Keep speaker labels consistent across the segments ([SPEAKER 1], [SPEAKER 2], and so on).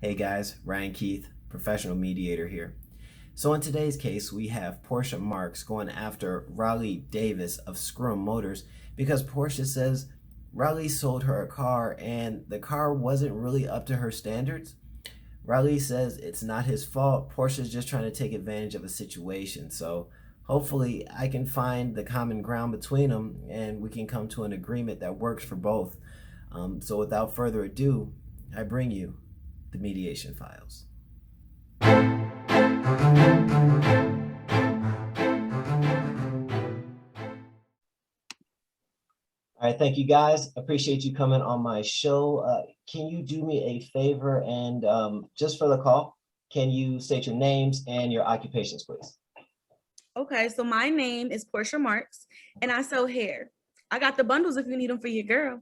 [SPEAKER 1] Hey guys, Ryan Keith, professional mediator here. So in today's case, we have Portia Marks going after Raleigh Davis of Scrum Motors because Portia says Raleigh sold her a car and the car wasn't really up to her standards. Raleigh says it's not his fault. Portia's just trying to take advantage of a situation. So hopefully I can find the common ground between them and we can come to an agreement that works for both. So without further ado, I bring you the mediation files. All right, thank you guys. Appreciate you coming on my show. Can you do me a favor and just for the call, can you state your names and your occupations, please?
[SPEAKER 2] Okay, so my name is Portia Marks, and I sell hair. I got the bundles if you need them for your girl.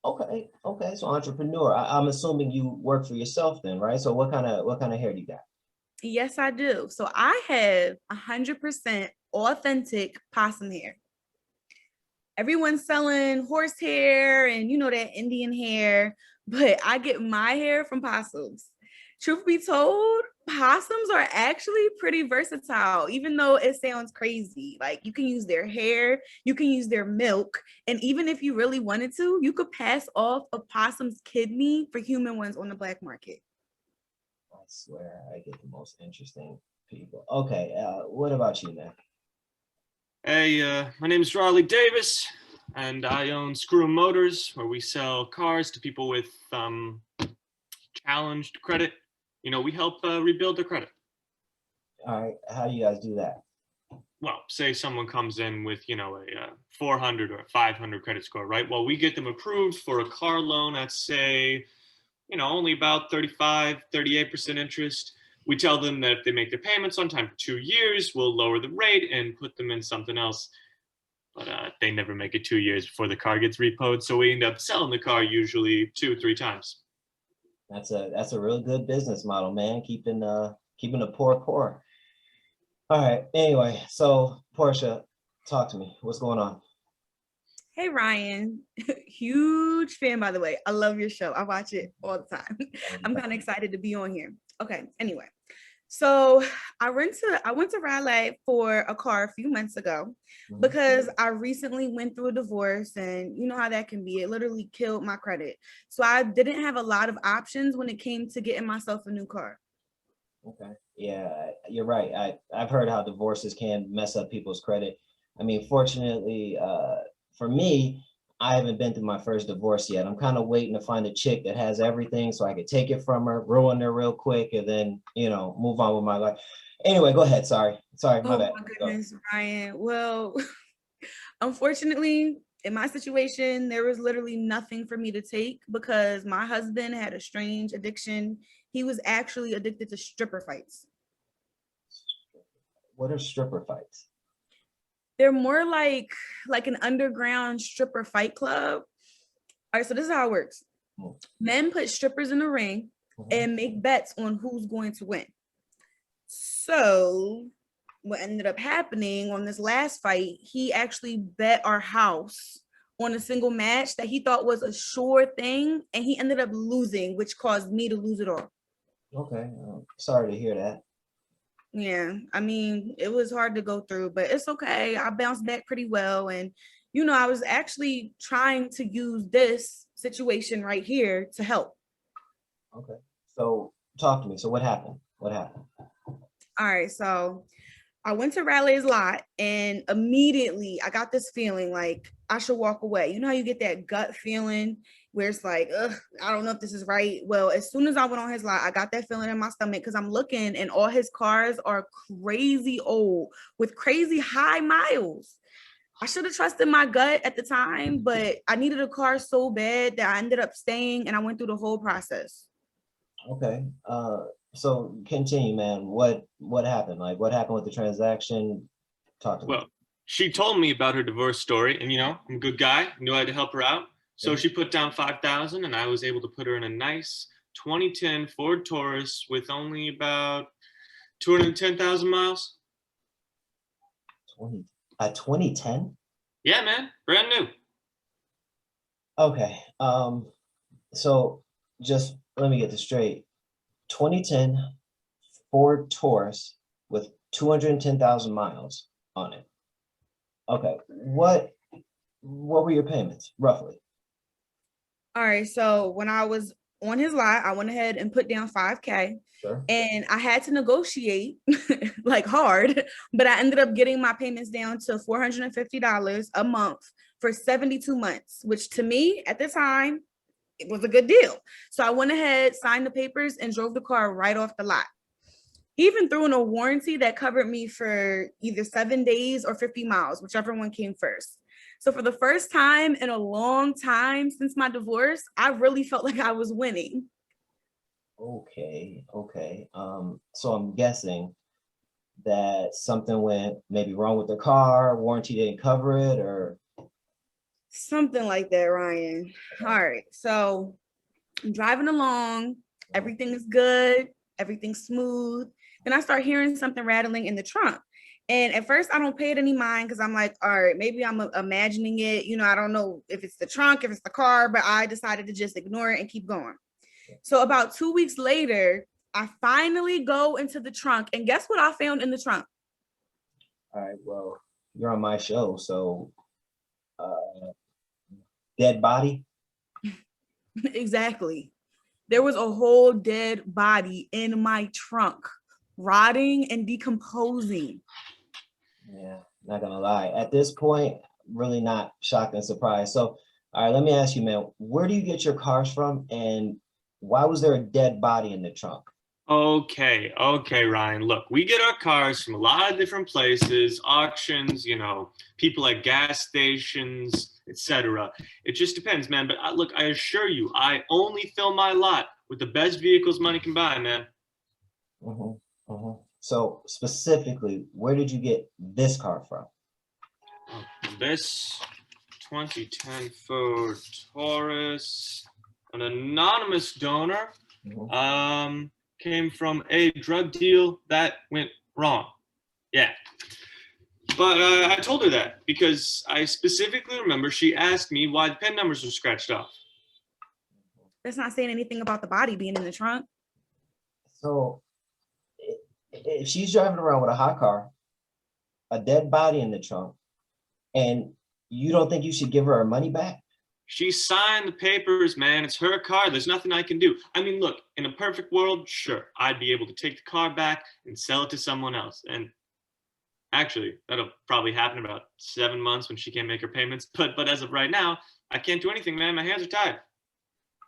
[SPEAKER 1] Okay. So entrepreneur. I'm assuming you work for yourself then, right? So what kind of hair do you got?
[SPEAKER 2] Yes, I do. So I have 100% authentic possum hair. Everyone's selling horse hair and that Indian hair, but I get my hair from possums. Truth be told, possums are actually pretty versatile, even though it sounds crazy. Like you can use their hair, you can use their milk, and even if you really wanted to, you could pass off a possum's kidney for human ones on the black market.
[SPEAKER 1] I swear I get the most interesting people. Okay, what about you, man?
[SPEAKER 3] Hey, my name is Raleigh Davis, and I own Screw Motors, where we sell cars to people with challenged credit. We help rebuild their credit.
[SPEAKER 1] All right, how do you guys do that?
[SPEAKER 3] Well, say someone comes in with, a 400 or a 500 credit score, right? Well, we get them approved for a car loan at, say, only about 35, 38% interest. We tell them that if they make their payments on time for 2 years, we'll lower the rate and put them in something else. But they never make it 2 years before the car gets repoed. So we end up selling the car usually 2 or 3 times.
[SPEAKER 1] That's a real good business model, man. Keeping the poor poor. All right. Anyway, so Portia, talk to me. What's going on?
[SPEAKER 2] Hey Ryan, huge fan by the way. I love your show. I watch it all the time. I'm kind of excited to be on here. Okay, anyway. So I went to Raleigh for a car a few months ago because I recently went through a divorce and you know how that can be. It literally killed my credit. So I didn't have a lot of options when it came to getting myself a new car.
[SPEAKER 1] Okay. Yeah, you're right. I've heard how divorces can mess up people's credit. I mean, fortunately, for me, I haven't been through my first divorce yet. I'm kind of waiting to find a chick that has everything so I could take it from her, ruin her real quick, and then, move on with my life. Anyway, go ahead. Sorry, my
[SPEAKER 2] Oh
[SPEAKER 1] bad.
[SPEAKER 2] my
[SPEAKER 1] Go.
[SPEAKER 2] goodness, Ryan. Well, unfortunately, in my situation, there was literally nothing for me to take because my husband had a strange addiction. He was actually addicted to stripper fights.
[SPEAKER 1] What are stripper fights?
[SPEAKER 2] They're more like an underground stripper fight club. All right, so this is how it works.
[SPEAKER 1] Mhm.
[SPEAKER 2] Men put strippers in the ring
[SPEAKER 1] Mhm.
[SPEAKER 2] and make bets on who's going to win. So what ended up happening on this last fight, he actually bet our house on a single match that he thought was a sure thing, and he ended up losing, which caused me to lose it all.
[SPEAKER 1] Okay. Sorry to hear that.
[SPEAKER 2] Yeah, I mean, it was hard to go through, but it's okay. I bounced back pretty well. And, I was actually trying to use this situation right here to help.
[SPEAKER 1] Okay. So talk to me. So what happened? What happened?
[SPEAKER 2] All right, so I went to Raleigh's lot and immediately I got this feeling like I should walk away. You know how you get that gut feeling where it's like, ugh, I don't know if this is right. Well, as soon as I went on his lot, I got that feeling in my stomach because I'm looking and all his cars are crazy old with crazy high miles. I should have trusted my gut at the time, but I needed a car so bad that I ended up staying and I went through the whole process.
[SPEAKER 1] Okay. So continue, man. What happened? Like what happened with the transaction? Talk to me.
[SPEAKER 3] Well, she told me about her divorce story, and I'm a good guy, knew I had to help her out. So
[SPEAKER 1] Yeah.
[SPEAKER 3] she put down 5,000, and I was able to put her in a nice 2010 Ford Taurus with only about 210,000 miles.
[SPEAKER 1] 20 2010?
[SPEAKER 3] Yeah, man, brand new.
[SPEAKER 1] Okay. So just let me get this straight. 2010 Ford Taurus with 210,000 miles on it. Okay, what were your payments roughly?
[SPEAKER 2] All right. So when I was on his lot, I went ahead and put down 5K.
[SPEAKER 1] Sure.
[SPEAKER 2] And I had to negotiate like hard, but I ended up getting my payments down to $450 a month for 72 months, which to me at the time, it was a good deal. So I went ahead, signed the papers, and drove the car right off the lot. He even threw in a warranty that covered me for either 7 days or 50 miles, whichever one came first. So for the first time in a long time since my divorce, I really felt like I was winning.
[SPEAKER 1] Okay. So I'm guessing that something went maybe wrong with the car, warranty didn't cover it, or
[SPEAKER 2] Something like that, Ryan. All right. So I'm driving along. Everything is good. Everything's smooth. Then I start hearing something rattling in the trunk. And at first, I don't pay it any mind because I'm like, all right, maybe I'm imagining it. I don't know if it's the trunk, if it's the car, but I decided to just ignore it and keep going. So about 2 weeks later, I finally go into the trunk. And guess what I found in the trunk?
[SPEAKER 1] all right, well, you're on my show, so dead body.
[SPEAKER 2] Exactly. There was a whole dead body in my trunk, rotting and decomposing.
[SPEAKER 1] Yeah, not gonna lie. At this point, really not shocked and surprised. So, all right, let me ask you, man, where do you get your cars from, and why was there a dead body in the trunk?
[SPEAKER 3] Okay, Ryan. Look, we get our cars from a lot of different places, auctions, people at gas stations, etc. It just depends, man. But look, I assure you, I only fill my lot with the best vehicles money can buy, man.
[SPEAKER 1] Mhm, mhm. So specifically, where did you get this car from?
[SPEAKER 3] This 2010 Ford Taurus, an anonymous donor,
[SPEAKER 1] Mhm.
[SPEAKER 3] came from a drug deal that went wrong. Yeah. But I told her that because I specifically remember she asked me why the PIN numbers were scratched off.
[SPEAKER 2] That's not saying anything about the body being in the trunk.
[SPEAKER 1] So if she's driving around with a hot car, a dead body in the trunk, and you don't think you should give her her money back?
[SPEAKER 3] She signed the papers, man. It's her car. There's nothing I can do. I mean, look, in a perfect world, sure, I'd be able to take the car back and sell it to someone else. And actually, that'll probably happen in about 7 months when she can't make her payments. But as of right now, I can't do anything, man. My hands are tied.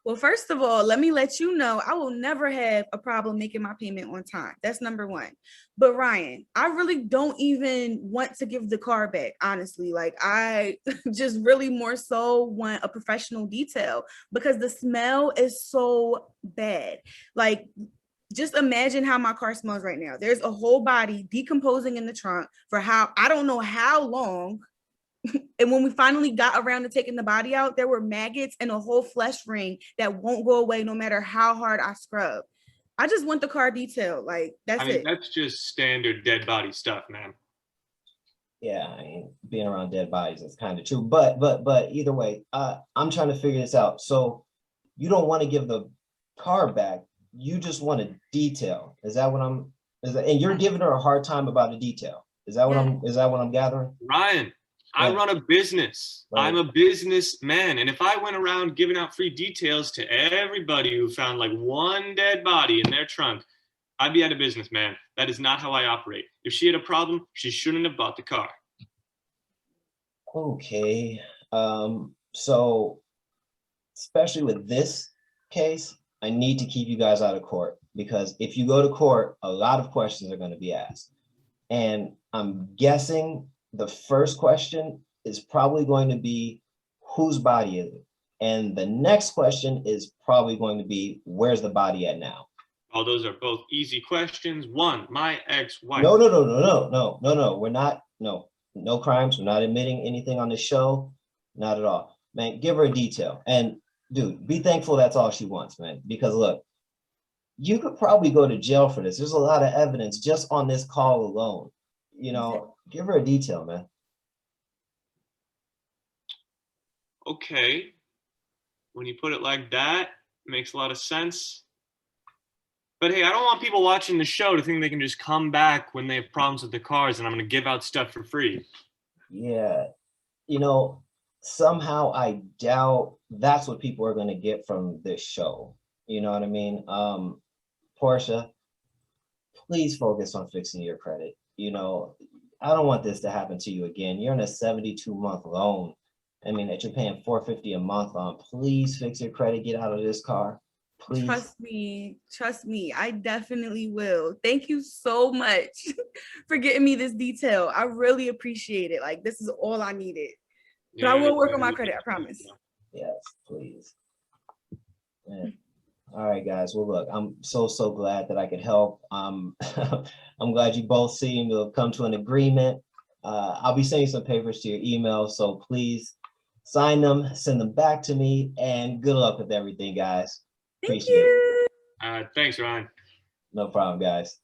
[SPEAKER 2] Well, first of all, let me let you know I will never have a problem making my payment on time. That's number one. But Ryan, I really don't even want to give the car back, honestly. Like, I just really more so want a professional detail because the smell is so bad. Like, just imagine how my car smells right now. There's a whole body decomposing in the trunk for I don't know how long. And when we finally got around to taking the body out, there were maggots and a whole flesh ring that won't go away no matter how hard I scrub. I just want the car detailed. Like,
[SPEAKER 3] I
[SPEAKER 2] that's
[SPEAKER 3] mean,
[SPEAKER 2] it.
[SPEAKER 3] that's just standard dead body stuff, man.
[SPEAKER 1] Yeah, I mean, being around dead bodies is kind of true. But either way, I'm trying to figure this out. So you don't want to give the car back. You just want a detail. Is that what I'm is that, and you're giving her a hard time about a detail.
[SPEAKER 2] Yeah.
[SPEAKER 1] Is that what I'm gathering?
[SPEAKER 3] Ryan, I
[SPEAKER 1] Right.
[SPEAKER 3] run a business.
[SPEAKER 1] Right.
[SPEAKER 3] I'm a businessman. And if I went around giving out free details to everybody who found like one dead body in their trunk, I'd be out of business, man. That is not how I operate. If she had a problem, she shouldn't have bought the car.
[SPEAKER 1] Okay. So especially with this case, I need to keep you guys out of court because if you go to court, a lot of questions are going to be asked. And I'm guessing the first question is probably going to be whose body is it? And the next question is probably going to be where's the body at now?
[SPEAKER 3] Oh, those are both easy questions. One, my ex-wife.
[SPEAKER 1] No. We're not, no crimes. We're not admitting anything on the show. Not at all. Man, give her a detail. And dude, be thankful that's all she wants, man. Because look, you could probably go to jail for this. There's a lot of evidence just on this call alone. Give her a detail, man.
[SPEAKER 3] Okay. When you put it like that, it makes a lot of sense. But hey, I don't want people watching the show to think they can just come back when they have problems with the cars and I'm going to give out stuff for free.
[SPEAKER 1] Yeah. You know, somehow I doubt that's what people are going to get from this show. You know what I mean? Portia, please focus on fixing your credit. You know, I don't want this to happen to you again. You're in a 72-month loan. I mean, that you're paying $450 a month on. Please fix your credit. Get out of this car. Please.
[SPEAKER 2] Trust me, I definitely will. Thank you so much for getting me this detail. I really appreciate it. Like, this is all I needed. But I will work on my credit, I promise.
[SPEAKER 1] Yes, please. Man. All right, guys. Well, look, I'm so glad that I could help. I'm glad you both seem to have come to an agreement. I'll be sending some papers to your email, so please sign them, send them back to me, and good luck with everything, guys.
[SPEAKER 2] Appreciate it.
[SPEAKER 3] Thanks, Ryan.
[SPEAKER 1] No problem, guys.